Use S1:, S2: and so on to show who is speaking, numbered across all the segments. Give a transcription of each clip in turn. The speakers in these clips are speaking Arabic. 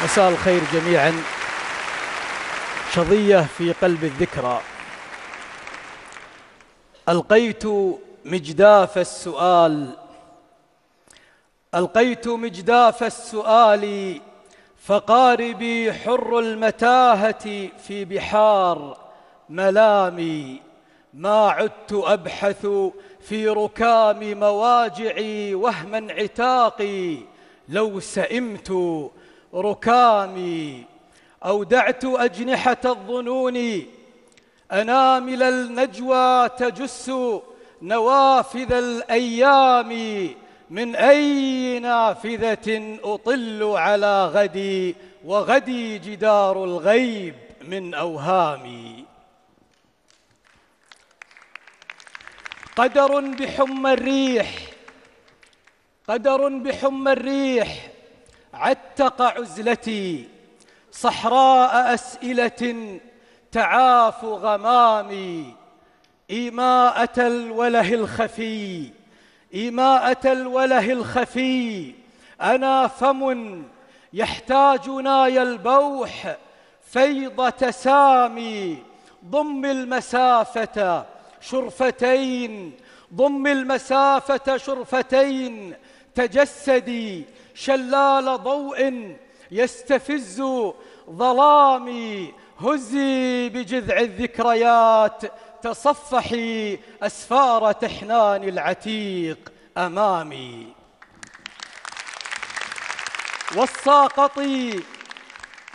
S1: مساء الخير جميعا. شظية في قلب الذكرى. ألقيت مجداف السؤال فقاربي حر المتاهة في بحار ملامي. ما عدت أبحث في ركام مواجعي وهما عتاقي. لو سئمت ركامي أودعت أجنحة الظنون أنامل النجوى تجس نوافذ الأيام. من أي نافذة أطل على غدي وغدي جدار الغيب من أوهامي. قدر بحمى الريح عتق عزلتي. صحراء أسئلة تعاف غمامي. إيماءة الوله الخفي أنا فم يحتاج ناي البوح فيض تسامي. ضم المسافة شرفتين تجسدي. شلال ضوء يستفز ظلامي. هزي بجذع الذكريات تصفحي أسفار تحنان العتيق أمامي.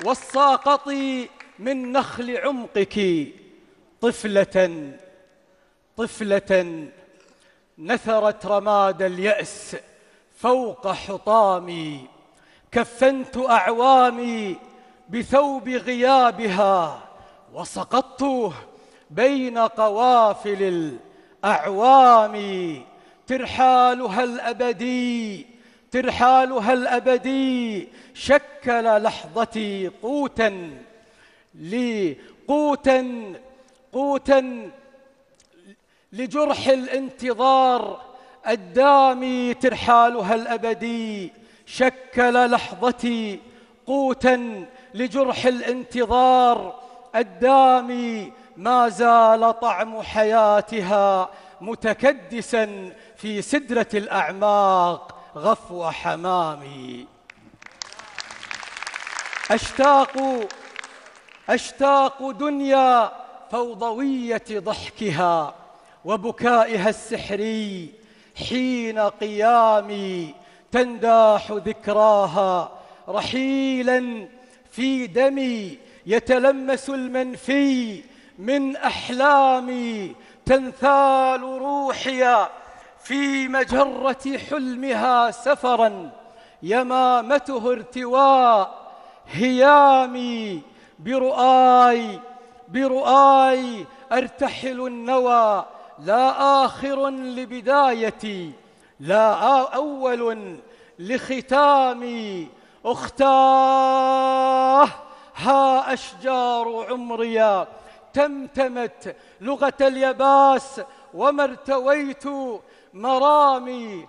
S1: والساقطي من نخل عمقك طفلة نثرت رماد اليأس فوق حطامي. كفنت أعوامي بثوب غيابها وسقطت بين قوافل الأعوام. ترحالها الأبدي شكل لحظتي قوتا لجرح الانتظار الدامي. ترحالها الأبدي شكل لحظتي قوتا لجرح الانتظار الدامي. ما زال طعم حياتها متكدسا في سدرة الأعماق غفو حمامي. أشتاق دنيا فوضوية ضحكها وبكائها السحري حين قيامي. تنداح ذكراها رحيلا في دمي يتلمس المنفي من أحلامي. تنثال روحي في مجرة حلمها سفرا يمامته ارتواء هيامي. برؤاي أرتحل النوى لا آخر لبدايتي لا أول لختامي. أختاه ها أشجار عمري تمتمت لغة اليباس وما ارتويت مرامي.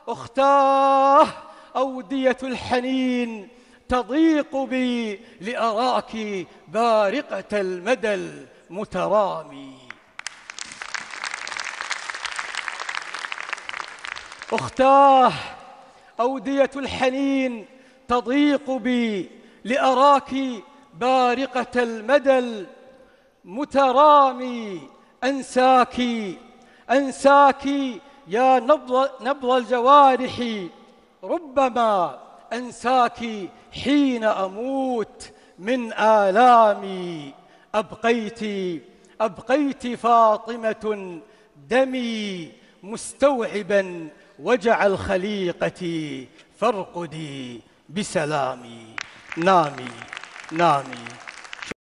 S1: أختاه أودية الحنين تضيق بي لأراك بارقة المدى المترامي. أختاه أودية الحنين تضيق بي لأراك بارقة المدى المترامي. أنساك يا نبض الجوارح ربما أنساك حين أموت من آلامي. أبقيت فاطمة دمي مستوعبا وجع الخليقة فارقدي بسلامي. نامي